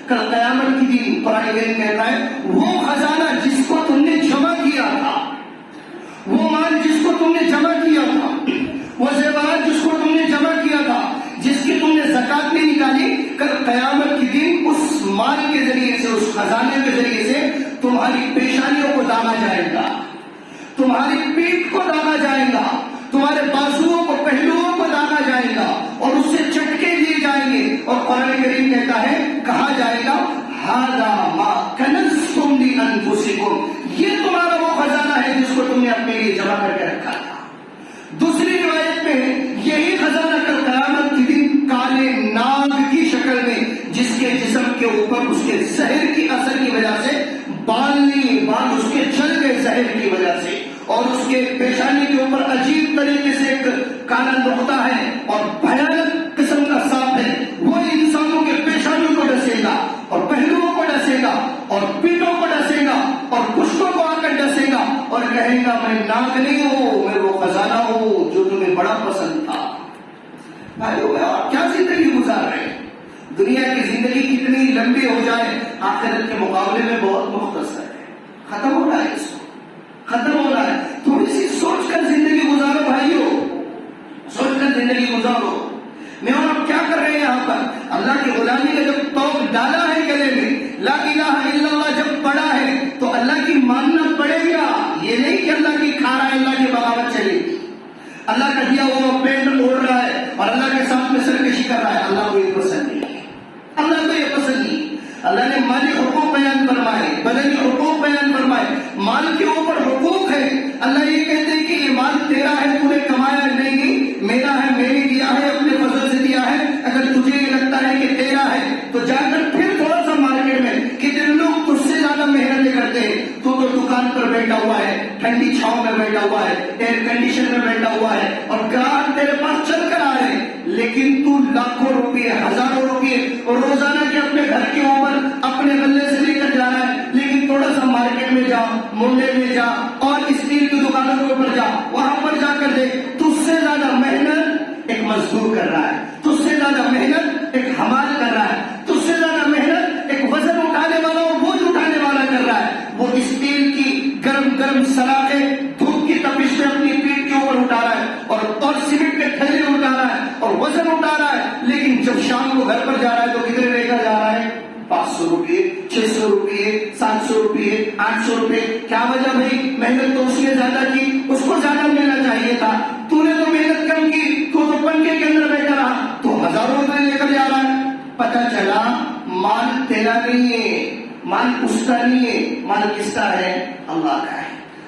کل قیامت کی دن قرآن کریم کہتا ہے وہ خزانہ جس کو تم نے جمع کیا تھا، وہ مال جس کو تم نے جمع کیا تھا، وہ زیورات جس کو تم نے جمع کیا تھا، جس کی تم نے زکات نہیں نکالی، کل قیامت کے دن اس مال کے ذریعے سے، اس خزانے کے ذریعے سے تمہاری پیشانیوں کو داغا جائے گا، تمہاری پیٹھ کو داغا جائے گا، تمہارے بازوؤں کو، پہلوؤں کو داغا جائے گا، اور اس سے چٹکے دیے جائیں گے. اور قرآن کریم کہتا ہے، کہا جائے گا ھذا ما کنزتم لانفسکم، یہ تمہارا وہ خزانہ ہے جس کو تم نے اپنے لیے جمع کر کے رکھا تھا. دوسری روایت میں یہی خزانہ کل قیامت کے دن کالے ناگ کی شکل میں، جس کے جسم کے اوپر اس کے زہر کی اثر کی وجہ سے بال اس کے چل گئے زہر کی وجہ سے، اور اس کے پیشانی کے اوپر عجیب طریقے سے ایک کالا نقطہ ہے اور بھیانک قسم کا سانپ ہے. وہ انسانوں کے پیشانیوں کو ڈسے گا اور پہلوؤں کو ڈسے گا اور پیٹوں کو ڈسے گا اور پشتوں کو آ کر ڈسے گا اور کہے گا میں ناگ نہیں ہوں، میں وہ خزانہ ہوں جو تمہیں بڑا پسند تھا. بھائیو آپ کیا زندگی گزار رہے ہیں؟ دنیا کی زندگی کتنی لمبی ہو جائے آخرت کے مقابلے میں بہت مختصر ہے. ختم ہو رہا ہے، اس کو ختم ہو رہا ہے. تھوڑی سی سوچ کر زندگی گزارو بھائیو، سوچ کر زندگی گزارو. میں اور آپ کیا کر رہے ہیں یہاں پر؟ اللہ کی غلامی کا جب توق ڈالا ہے گلے میں، لا الہ الا اللہ جب پڑھا ہے تو اللہ کی ماننا پڑے گا. یہ نہیں کہ اللہ کی کھا رہا ہے، اللہ کی بغاوت چلے گی. اللہ کا دیا وہ پینٹ اوڑھ رہا ہے اور اللہ کے سامنے سرکشی کر رہا ہے، اللہ کو یہ پسند نہیں ہے. اللہ کو یہ پسند نہیں. اللہ نے مالی حقوق بیان فرمائے، بدنی حقوق بیان فرمائے. مال کے اوپر حقوق ہے. اللہ یہ کہتے ہیں کہ یہ مال تیرا ہے، تو نے کمایا نہیں، میرا ہے، میں نے دیا ہے، اپنے فضل سے دیا ہے. اگر تجھے یہ لگتا ہے کہ تیرا ہے تو جا کر پھر تھوڑا سا مارکیٹ میں، کتنے لوگ تجھ سے زیادہ محنتیں کرتے ہیں. تو دکان پر بیٹھا ہوا ہے، ٹھنڈی چھاؤں میں بیٹھا ہوا ہے، ایئر کنڈیشن میں بیٹھا ہوا ہے، اور گراہک تیرے پاس چل کر آ رہے ہیں، لیکن تو لاکھوں روپئے، ہزاروں روپئے اور روزانہ کے اپنے گھر کے اوپر اپنے غلے سے لے کر جا رہا ہے. لیکن تھوڑا سا مارکیٹ میں جا، منڈے میں جا اور اسٹیل کی دکانوں کے اوپر جا، وہاں پر جا کر دیکھ، تجھ سے زیادہ محنت ایک مزدور کر رہا ہے، تجھ سے زیادہ محنت ایک حمال کر رہا ہے، تجھ سے زیادہ محنت ایک وزن اٹھانے والا اور بوجھ اٹھانے والا کر رہا ہے. وہ اسٹیل کی گرم گرم سلاخیں دھوپ کی تپش میں اپنی پیٹھ کے اوپر اٹھا رہا ہے اور سیمنٹ کے تھیلے اٹھا رہا ہے اور وزن اٹھا رہا ہے. لیکن جب شام کو گھر پر جا رہا ہے تو کتنے لے کر جا رہا ہے؟ 500 روپئے، 600 روپئے، 700 روپئے، 800 روپئے. کیا وجہ بھائی؟ محنت تو اس نے زیادہ کی، اس کو زیادہ ملنا چاہیے تھا. تو نے تو محنت کم کی، تو پنکھے کے اندر بیٹھا رہا، تو ہزاروں روپئے لے کر جا رہا ہے. پتہ چلا مال تیرا نہیں ہے، مال اس کا نہیں ہے، مال کس کا ہے؟ اللہ کا ہے.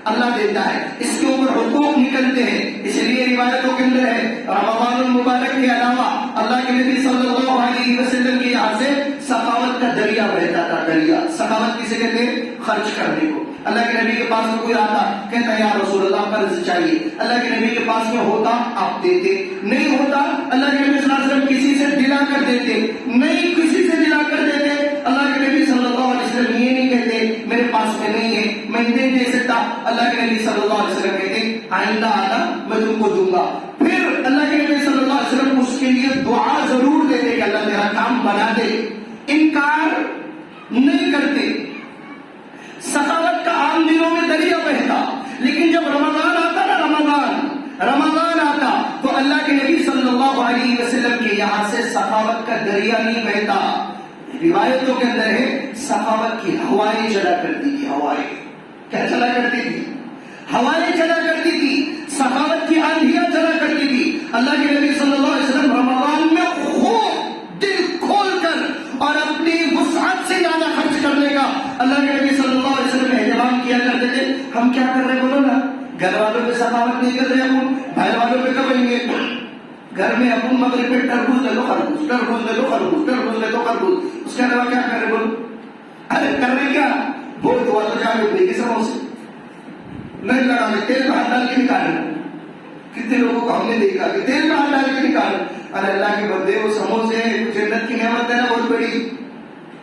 اللہ دیتا ہے. اس کے اوپر حقوق نکلتے ہیں. اس لیے روایتوں کے اندر ہے رمضان المبارک کے علاوہ اللہ کے نبی صلی اللہ علیہ وسلم کے یہاں سے سخاوت کا دریا بہتا تھا. دریا سخاوت کسے کہتے ہیں؟ خرچ کرنے کو. اللہ کے نبی کے پاس میں کوئی آتا، کہتا ہے یا رسول اللہ قرض چاہیے. اللہ کے نبی کے پاس میں ہوتا، آپ دیتے. نہیں ہوتا، اللہ کے نبی صلی اللہ علیہ وسلم کسی سے دلا کر دیتے. نہیں کسی سے دلا کر دیتے. اللہ کے نبی صلی اللہ علیہ وسلم یہ نہیں کہتے میرے پاس میں نہیں ہے، میں نہیں دے سکتا. اللہ کے نبی صلی اللہ علیہ وسلم کہتے آئندہ آنا میں تم کو دوں گا. پھر اللہ کے نبی صلی اللہ علیہ وسلم اس کے لیے دعا ضرور دیتے کہ اللہ میرا کام بنا دے. انکار نہیں کرتے. سخاوت کا عام دنوں میں دریا بہتا، لیکن جب رمضان آتا نا، رمضان آتا تو اللہ کے نبی صلی اللہ علیہ وسلم کے یہاں سے سخاوت کا دریا نہیں بہتا. روایتوں کے اندر ہے سخاوت کی ہوائیں چلا کرتی تھی. ہوائیں کیا چلا کرتی تھی؟ ہوائیں چلا کرتی تھی. سخاوت کی آندھیاں چلا کرتی تھی. اللہ کے نبی صلی اللہ علیہ وسلم رمضان میں خوب دل کھول کر اور اپنی وسعت سے زیادہ خرچ کرنے کا اللہ کے نبی صلی اللہ علیہ وسلم اہتمام کیا کرتے تھے. ہم کیا کر رہے ہیں بولو نا؟ گھر والوں پہ سخاوت نہیں کر رہے، ہم بھائی والوں پہ کب آئیں گے؟ گھر میں اپن مغرب پہ تربوز لے لو خربوز، تربوز لے لو خربوز، تربوز لے لو خربوز، اس کے علاوہ کیا کرے بولو؟ ارے کرنے کیا بہت ہوا تو جا کے بھیگے سموسے نہیں لگانے، تیل میں ہاتھ ڈال کے نکالے. کتنے لوگوں کو ہم نے دیکھا کہ تیل میں ہاتھ ڈال کے نکالے. ارے اللہ کے بندے وہ سموسے جنت کی نعمت ہے نا بہت بڑی،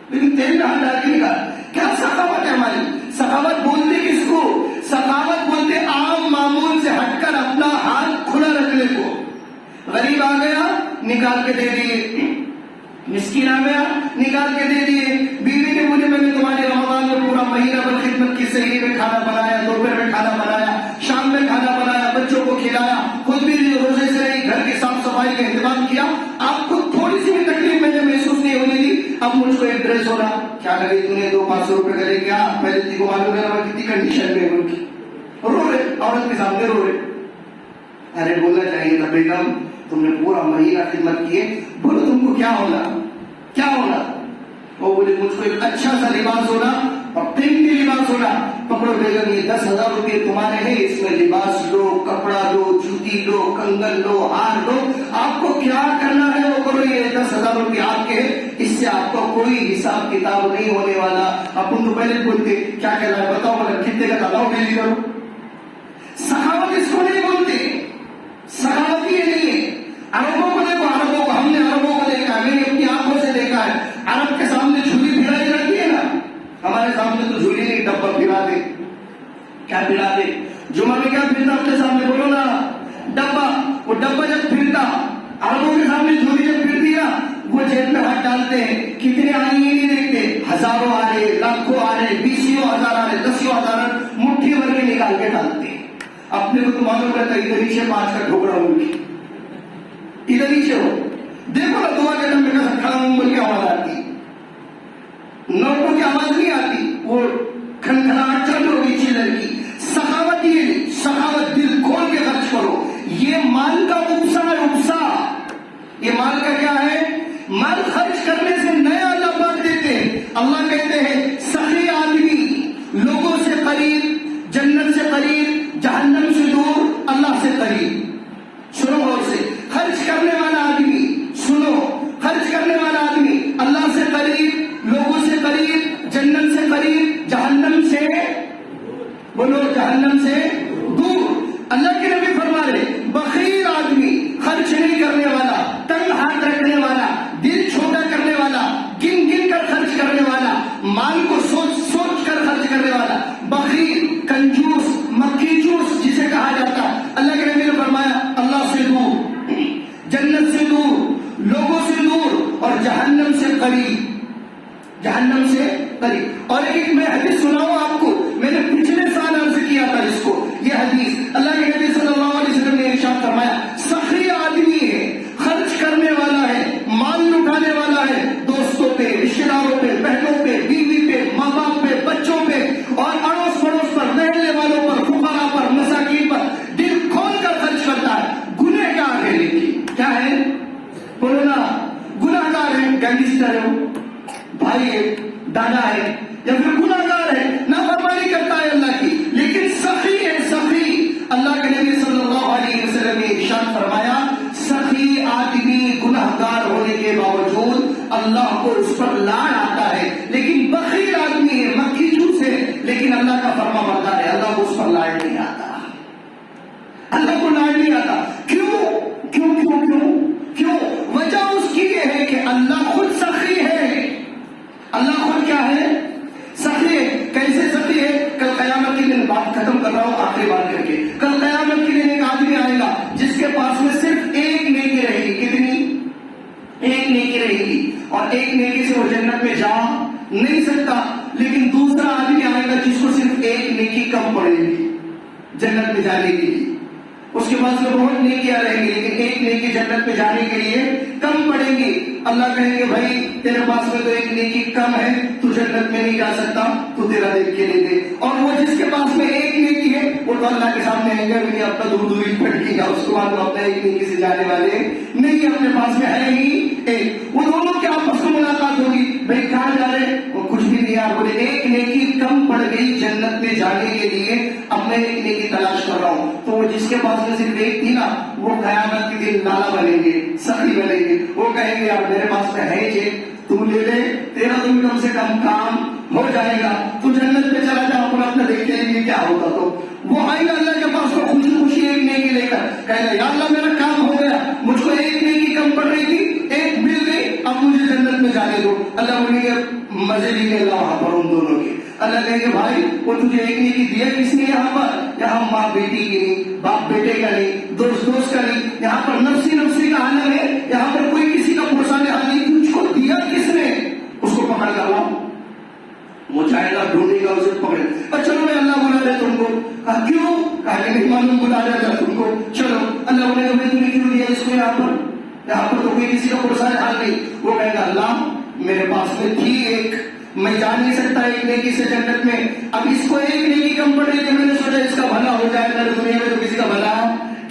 لیکن تیل میں ہاتھ ڈال کے نکال. کیا سخاوت ہے ہماری؟ سخاوت بولتے کس کو؟ سخاوت بولتے عام معمول سے ہٹ کر اپنا ہاتھ کھلا رکھنے کو. غریب آ گیا نکال کے دے دیے، مسکین آ گیا نکال کے دے دیے. بیوی نے بولے میں نے تمہارے رمضان میں پورا مہینہ بھر خدمت کی، سحری میں کھانا بنایا، دوپہر میں کھانا بنایا، شام میں کھانا بنایا، بچوں کو کھلایا، خود بھی روزے سے رہی، گھر کی صاف صفائی کا اہتمام کیا. آپ کو تھوڑی سی بھی تکلیف میں نے محسوس نہیں ہونے دی. اب مجھ کو ایک ڈریس ہونا کیا لگے تم نے 200-500 روپے کرے کیا؟ پہلے تھی کو معلوم ہے کتنی کنڈیشن میں ان کی رو رہے، عورت کے سامنے رو رہے. ارے بولنا چاہیے تھا بیگم تم نے پورا مہینہ خدمت کیے، بولو تم کو کیا ہونا، کیا ہونا؟ وہ بولے مجھ کو ایک اچھا سا لباس ہونا اور قیمتی لباس ہونا. پکڑو بیگم یہ 10,000 روپے تمہارے ہیں، اس میں لباس لو، کپڑا لو، جوتی لو، کنگن لو، ہار لو، آپ کو کیا کرنا ہے وہ کرو. یہ 10,000 روپے آپ کے، اس سے آپ کو کوئی حساب کتاب نہیں ہونے والا. اپن تو پہلے بولتے کیا کہنا ہے بتاؤ، مگر کتنے کا دباؤ ڈیلی کرو. سخاوت اس کو نہیں بولتے، سخاوت یہ نہیں ہے. عربوں کو دیکھو، عربوں کو ہم نے عربوں کو دیکھا ہے، میں نے اپنی آنکھوں سے دیکھا ہے. عرب کے سامنے جھولی پھرائی جاتی ہے نا، ہمارے سامنے تو جھولی نہیں، ڈبہ پھرا دے. کیا پھرا دے؟ جمعہ میں کیا پھرتا اپنے سامنے بولو نا؟ ڈبہ. وہ ڈبہ جب پھرتا، عربوں کے سامنے جھولی جب پھرتی نا، وہ جیب میں ہاتھ ڈالتے ہیں. کتنے آئیں یہ نہیں دیکھتے، ہزاروں آ رہے، لاکھوں آ رہے، 20,000 آ رہے، 10,000 مٹھی بھر کے نکال کے ڈالتے ہیں. اپنے کو تو معلوم رہتا ہے ادھر نیچے 5 کا ٹھوکرا ان کی، ادھر نیچے ہو. دیکھو نا دعا کے نمبر کا کھڑا بول کی آواز آتی، نوٹوں کی آواز نہیں آتی، وہ کھنکھناہٹ چل رہی چیلر کی. سخاوت یہ نہیں، سخاوت دل کھول کے خرچ کرو. یہ مال کا اپسا ہے، اپسا. یہ مال کا کیا ہے؟ مال خرچ کرنے سے نیا اللہ پاک دیتے ہیں. اللہ کہتے ہیں سخی آدمی لوگوں سے قریب، جنت سے قریب، جہنم سے دور، اللہ سے قریب. سنو غور سے، خرچ کرنے والا آدمی، سنو، خرچ کرنے والا آدمی اللہ سے قریب، لوگوں سے قریب، جنت سے قریب، جہنم سے بولو جہنم سے دور. اللہ کے نبی فرما رہے بخیل آدمی، خرچ نہیں کرنے والا، تنگ ہاتھ رکھنے والا، دل چھوٹا کرنے والا، گن گن کر خرچ کرنے والا، مال کو سوچ سوچ کر خرچ کرنے والا، بخیل، کنجوس، مکھی چوس جسے کہا جاتا. اللہ کے نبی نے فرمایا اللہ سے دور، جنت سے دور، لوگوں سے دور اور جہنم سے قریب، جہنم سے قریب. اور ایک میں حدیث سناؤں آپ کو، میں نے پچھلے سال عرض کیا تھا اس کو. یہ حدیث اللہ کے نبی صلی اللہ علیہ وسلم نے ارشاد فرمایا سخی آدمی ہے، خرچ کرنے والا ہے، مال لٹانے والا ہے، دوستوں پہ، رشتے داروں پہ، بہنوں پہ، بیوی پہ، ماں باپ پہ، بچوں پہ اور اڑوس پڑوس پر، محلے والوں پر، فقراء پر، مساکین پر دل کھول کر خرچ کرتا ہے. گنہگار ہے، لیکن کیا ہے؟ بولو نا، گنہگار ہے، گینگسٹر ہے، بھائی ہے، دادا ہے، یا پھر گنہگار ہے، نافرمانی کرتا ہے اللہ کی، لیکن سخی ہے. سخی اللہ کے نبی صلی اللہ علیہ وسلم نے ارشاد فرمایا سخی آدمی گنہگار ہونے کے باوجود اللہ کو اس پر لاڈ آتا ہے، لیکن بخیل آدمی ہے، مکھی چوس ہے، لیکن اللہ کا فرما بردار ہے، اللہ کو اس پر لاڈ نہیں آتا، اللہ کو لاڈ نہیں آتا. کیوں کیوں کیوں کیوں کیوں؟ وجہ اس کی یہ ہے کہ اللہ خود سخی ہے. اللہ خود کیا ہے؟ سخی ہے. کیسے سخی ہے؟ کل قیامت کے دن بات ختم کر رہا ہوں آخری بات کر کے. کل قیامت کے دن ایک آدمی آئے گا جس کے پاس میں صرف ایک نیکی رہے گی. کتنی؟ ایک نیکی رہے گی، اور ایک نیکی سے وہ جنت میں جا نہیں سکتا. لیکن دوسرا آدمی آئے گا جس کو صرف ایک نیکی کم پڑے گی جنت میں جانے کے لیے. اس کے پاس میں بہت نیکیاں رہیں گی لیکن ایک نیکی جنت میں جانے کے لیے کم پڑیں گی. اللہ کہیں گے بھائی تیرے پاس میں تو ایک نیکی کم ہے، تو جنت میں نہیں جا سکتا، تو تیرا دیکھ کے لے دے. اور وہ جس کے پاس میں ایک نیکی ہے وہ تو اللہ کے سامنے آئیں گے بھی اپنا دور دوری پھٹکے گا، اس کے بعد وہ اپنا ایک نیکی سے جانے والے نہیں، اپنے پاس میں ہے ہی ایک. وہ دونوں کے آپس میں ملاقات ہوگی، بھائی کہاں جا رہے؟ وہ کچھ بھی نہیں یار، بولے ایک نیکی کم پڑ گئی جنت میں جانے کے لیے، اب میں ایک نیکی تلاش کر رہا ہوں. تو وہ جس کے پاس میں صرف ایک تھی نا، وہ قیامت کے دن لالا بنیں گے، سخی بنیں گے. وہ کہیں گے یار میرے پاس میں ہے چیک، تم لے لے، تیرا تم کم سے کم کام ہو جائے گا، تو جنت میں چلا جا، اپنا دیکھتے ہیں یہ کیا ہوگا. تو وہ آئے گا اللہ کے پاس کو خوشی خوشی ایک نیکی لے کر، کہے گا یا اللہ میرا کام ہو گیا، مجھ کو ایک نیکی کم پڑ رہی تھی، ایک مل گئی، اب مجھے جنت میں جانے دو. اللہ بولیں گے مزے لیجیے اللہ وہاں پر ان دونوں کے. اللہ کہیں گے بھائی وہ تجھے ایک نیکی دیا کس نے یہاں پر؟ یہاں ماں بیٹی کی نہیں، باپ بیٹے کا نہیں، دوست دوست کا نہیں، یہاں پر نفسی نفسی کا عالم ہے، یہاں پر کوئی کسی کا پرسانے حال نہیں. تجھ کو دیا کس نے؟ اس کو پکڑ کر لاؤ. وہ چاہے گا ڈھونڈے گا، اسے پکڑے. اور چلو میں اللہ بلا رہے تم کو. کہا کیوں؟ کہا کہ نہیں معلوم بلا رہا تھا تم کو. چلو اللہ بولے گا تم نے کیوں دیا اس کو یہاں پر؟ یہاں پر تو کوئی کسی کا پرسانے حال نہیں. وہ کہے گا اللہ میرے پاس میں تھی ایک، میں جا نہیں سکتا ایک نیکی سے جنت میں، اب اس کو ایک نیکی کم پڑ رہی تھی، میں نے سوچا اس کا بھلا ہو جائے گا، دنیا میں تو کسی کا بھلا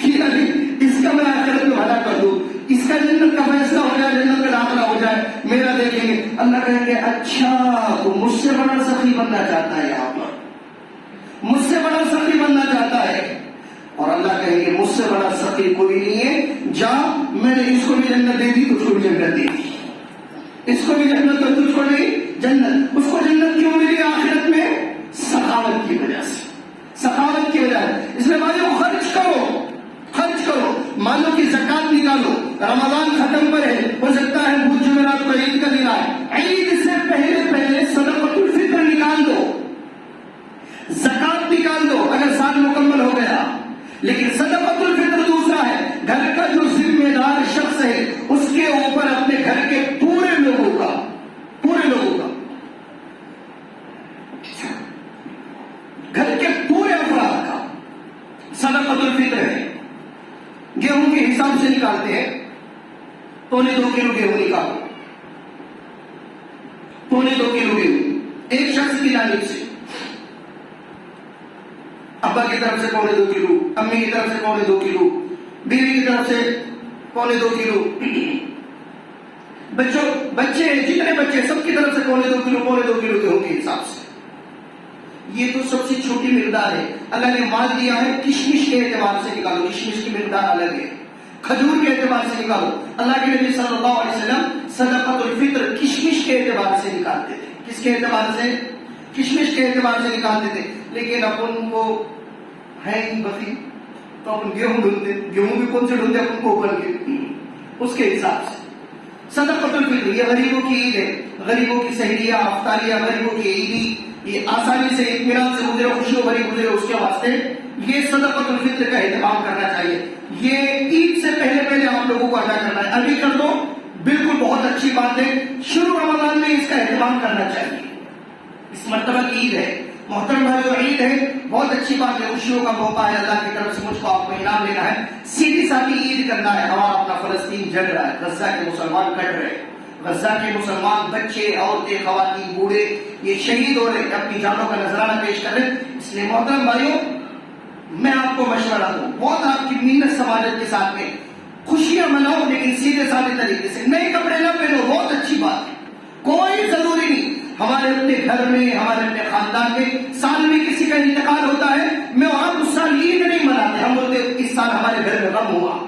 ٹھیک ہے نہیں، اس کا میں آخرت میں بھلا کر دوں، اس کا جنت کا فیصلہ ہو جائے، جنت میں داخلہ ہو جائے، میرا دیکھیں گے. اللہ کہیں گے اچھا تو مجھ سے بڑا سخی بننا چاہتا ہے، یہاں پر مجھ سے بڑا سخی بننا چاہتا ہے. اور اللہ کہیں گے مجھ سے بڑا سخی کوئی نہیں ہے، جا میں نے اس کو بھی جنت دے دی، تجھ کو بھی جنت دے دی، اس کو بھی جنت اور تجھ کو نہیں جنت. اس کو جنت کیوں ملی آخرت میں؟ سخاوت کی وجہ سے، سخاوت کی وجہ سے. اس میں بھائیو خرچ کرو، خرچ کرو، مالوں کی زکات نکالو. رمضان ختم پر ہے، ہو سکتا ہے بدھ جمعرات کو عید کا دن آئے، عید سے پہلے پہلے صدقۃ الفطر نکال دو، زکات نکال دو اگر سال مکمل ہو گیا. لیکن صدقۃ الفطر دوسرا ہے، گھر کا جو ذمہ دار شخص ہے اس کے اوپر اپنے گھر کے پورے لوگوں کا گھر کے پورے افراد کا صدقۃ الفطر ہے. گیہوں کے حساب سے نکالتے ہیں، 2.25 کلو گیہوں نکالو، 2.25 کلو گیہوں ایک شخص کی جانب سے، ابا کی طرف سے 2.25 کلو، امی کی طرف سے 2.25 کلو، بیوی کی طرف سے 2.25 کلو، بچے جتنے بچے سب کی طرف سے 2.25 کلو 2.25 کلو گیہوں کے حساب سے. یہ تو سب سے چھوٹی مقدار ہے. اللہ نے مال دیا ہے، کشمش کے اعتبار سے نکالو، کشمش کی مقدار الگ ہے، کھجور کے اعتبار سے نکالو. اللہ کے نبی صلی اللہ علیہ وسلم صدقۃ الفطر کشمش کے اعتبار سے نکالتے تھے. کس کے اعتبار سے؟ کشمش کے اعتبار سے نکالتے تھے. لیکن اپن کو ہے ہی بخیل، تو اپن گیہوں ڈھونڈتے، گیہوں بھی کون سے ڈھونڈتے؟ اپن کو اوپر کے اس کے حساب سے. صدقۃ الفطر یہ غریبوں کی عید ہے، غریبوں کی سحریہ افطاریہ، غریبوں کی عیدی، یہ آسانی سے اطمینان سے گزرے، خوشیوں بھری گزرے، اس کے واسطے یہ صدقۃ الفطر کا اہتمام کرنا چاہیے. یہ عید سے پہلے پہلے آپ لوگوں کو ادا کرنا ہے. ابھی کر دو بالکل بہت اچھی بات ہے، شروع رمضان میں اس کا اہتمام کرنا چاہیے. اس مرتبہ کی عید ہے محترم بھائیو، عید ہے، بہت اچھی بات ہے، خوشیوں کا موقع ہے. اللہ کی طرف سے مجھ کو آپ کو انعام لینا ہے، سیدھی سادھی عید کرنا ہے. ہمارا اپنا فلسطین جل رہا ہے، غزہ کے مسلمان کٹ رہے ہیں، غزہ کے مسلمان بچے عورتیں خواتین بوڑھے یہ شہید ہو رہے ہیں، اپنی جانوں کا نذرانہ پیش کر رہے ہیں. اس لیے محترم بھائیوں میں آپ کو مشورہ دوں، بہت آپ کی محنت سماجت کے ساتھ میں خوشیاں مناؤ، لیکن سیدھے سادھے طریقے سے. نئے کپڑے نہ پہنو، بہت اچھی بات ہے، کوئی ضروری نہیں. ہمارے اپنے گھر میں، ہمارے اپنے خاندان میں سال میں کسی کا انتقال ہوتا ہے، میں وہاں اس سال عید نہیں مناتے، ہم بولتے اس سال ہمارے گھر میں غم ہوا،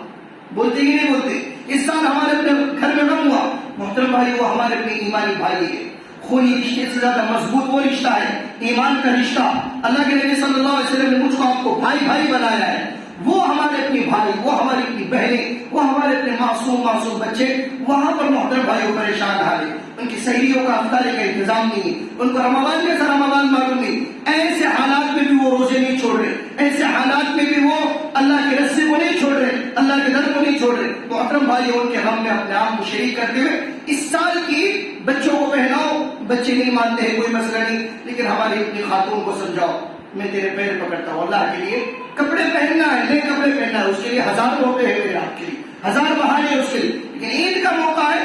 بولتے ہی نہیں بولتے اس سال ہمارے اپنے گھر میں غم ہوا. محترم بھائی وہ ہمارے اپنے ایمانی بھائی ہے. خونی رشتے سے زیادہ مضبوط وہ رشتہ ہے ایمان کا رشتہ. اللہ کے نبی صلی اللہ علیہ وسلم نے مجھ کو آپ کو بھائی بھائی بنایا ہے. وہ ہمارے اپنے بھائی، وہ ہماری اپنی بہنیں، وہ ہمارے اپنے معصوم بچے وہاں پر محترم بھائیوں پریشان حال ہے. ان کی سحریوں کا افطاری کا انتظام نہیں ہے، ان کو رمضان جیسا رمضان معلوم نہیں. ایسے حالات میں بھی وہ روزے نہیں چھوڑ رہے، ایسے حالات میں بھی وہ اللہ کے رستے کو نہیں چھوڑ رہے، اللہ کے در کو نہیں چھوڑ رہے. محترم بھائی ان کے غم میں اپنے آپ کو شریک کرتے ہوئے اس سال کی بچوں کو پہناؤ. بچے نہیں مانتے ہیں کوئی مسئلہ نہیں، لیکن ہماری اپنی خاتون کو سمجھاؤ میں تیرے پیر پکڑتا ہوں، اللہ کے لیے کپڑے پہننا ہے، نئے کپڑے پہننا ہے، اس کے لیے 1000 موقع ہے میرے آپ کے لیے، 1000 بہانے ہیں اس کے لیے. لیکن عید کا موقع ہے،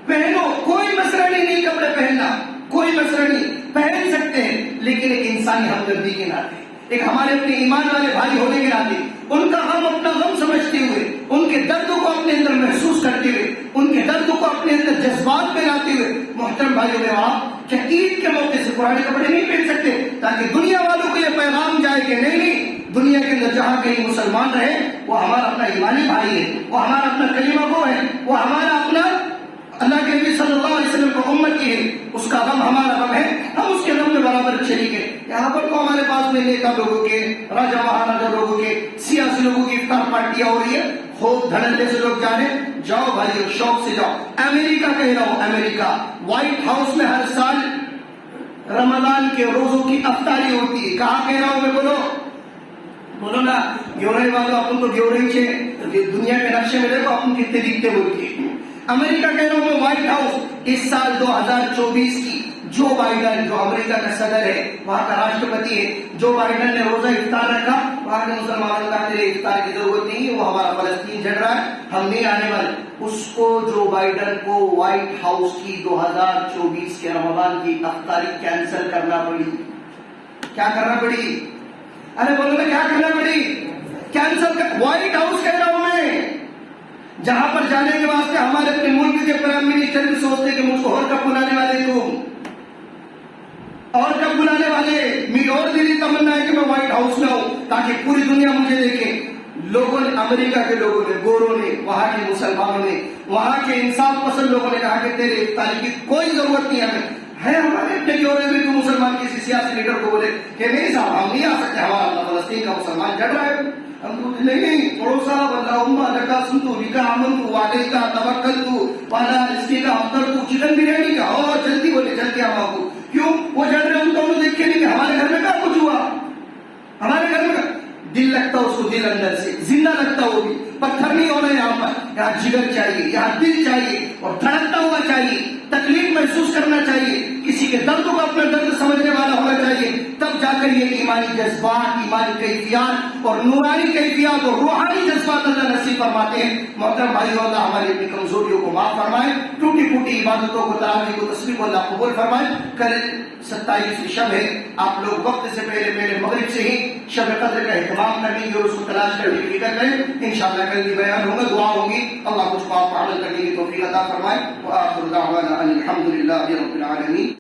پہنو، کوئی مسئلہ نہیں نئے کپڑے پہننا، کوئی مسئلہ نہیں، پہن سکتے ہیں. لیکن ایک انسانی ہمدردی کے ناطے، ایک ہمارے اپنے ایمان والے بھائی ہونے کے ناطے ان کا غم اپنا غم سمجھتے ہوئے، ان کے درد کو اپنے اندر محسوس کرتے ہوئے، ان کے درد کو اپنے اندر جذبات میں لاتے ہوئے محترم بھائیوں میں آپ کیا عید کے موقع سے پرانے کپڑے نہیں پہن سکتے تاکہ دنیا والوں کو یہ پیغام جائے کہ نہیں دنیا کے اندر جہاں کہیں مسلمان رہے وہ ہمارا اپنا ایمانی بھائی ہے، وہ ہمارا اپنا کلمہ گو ہے، وہ ہمارا اپنا اللہ کے نبی صلی اللہ علیہ وسلم کو امت کی ہے، اس کا غم ہمارا غم ہے، ہم اس کے غم میں برابر شریک ہیں۔ یہاں پر تو ہمارے پاس میں نیتا لوگوں کے، راجا مہاراجا لوگوں کے، سیاسی لوگوں کی افطار پارٹیاں ہو رہی ہے، خوب دھڑلے سے لوگ جا رہے ہیں۔ جاؤ بھائی شوق سے جاؤ۔ امریکہ کہہ رہا ہوں، امریکہ وائٹ ہاؤس میں ہر سال رمضان کے روزوں کی افطاری ہوتی ہے۔ کہاں کہہ رہا ہوں میں؟ بولو نا، گیورے والوں اپن تو گیورے ہی چھے، دنیا کے نقشے میں دیکھو اپن کتنے دکھتے بولتے ہیں۔ امریکہ کہہ رہا ہوں میں، وائٹ ہاؤس اس سال 2024 کی جو بائیڈن جو امریکہ کا صدر ہے، وہاں کا راشٹرپتی ہے، جو بائیڈن نے روزہ افطار رکھا، وہاں کے مسلمانوں کا تیرے افطار کی ضرورت نہیں ہے، وہ ہمارا فلسطین جڑ رہا ہے، ہم نہیں آنے والے۔ اس کو جو بائیڈن کو وائٹ ہاؤس کی 2024 کے رمضان کی افطاری کینسل کرنا پڑی۔ کیا کرنا پڑی؟ ارے بولو نا، کیا کرنا پڑی؟ کینسل کر۔ وائٹ ہاؤس کہہ رہا ہوں میں، جہاں پر جانے کے واسطے ہمارے اپنے ملک کے پرائم منسٹر بھی سوچتے کہ مجھ کو اور کب بلانے والے تم، اور کب بلانے والے؟ میری اور دلی تمنا ہے کہ میں وائٹ ہاؤس میں ہوں تاکہ پوری دنیا مجھے دیکھے۔ لوگوں نے، امریکہ کے لوگوں نے، گوروں نے، وہاں کے مسلمانوں نے، وہاں کے انصاف پسند لوگوں نے کہا کہ تیرے افطاری کی کوئی ضرورت نہیں ہمیں ہے۔ ہمارے اپنے گورے میں تو مسلمان کسی سیاسی لیڈر کو بولے کہ نہیں صاحب ہم نہیں آ سکتے، ہمارا اپنا فلسطین کا مسلمان جڑ رہا ہے، ہم تو نہیں پڑو صاحب اللہم لکا سنتو بکا آمنتو وعلیکا توکلتو والا رزقی کا افطرتو، چکن بریانی کا جلدی بولے، جلدی ہم آپ کو کیوں وہ جڑ رہے ہیں؟ ان کو دیکھ کے نہیں کہ ہمارے گھر میں کیا کچھ ہوا، ہمارے گھر میں دل لگتا اس کو، دل اندر سے زندہ لگتا وہ بھی، پتھر نہیں ہونا یہاں پر، یہاں جگر چاہیے، یہاں دل چاہیے اور دھڑکتا ہوا چاہیے، تکلیف محسوس کرنا چاہیے، کسی کے درد کو اپنا درد سمجھنے والا ہونا چاہیے، تب جا کر یہ ایمانی جذبات، ایمانی کیفیات اور نورانی کیفیات اور روحانی جذبات اللہ نصیب فرماتے ہیں۔ محترم بھائیو، اللہ ہماری اپنی کمزوریوں کو معاف فرمائے، ٹوٹی پھوٹی عبادتوں کو، تراویح کو، تسبیح کو اللہ قبول فرمائے۔ کل 27 شب ہے، آپ لوگ وقت سے پہلے مغرب سے ہی شب قدر کا اہتمام کریں گے اور اس کو تلاش کرنے کی فکر کریں۔ انشاءاللہ کل بھی بیان ہوگا، دعا ہوگی، اللہ مجھ کو آپ عمل کرنے کی توفیق عطا فرمائے۔ وآخر دعوانا ان الحمد للہ رب العالمین۔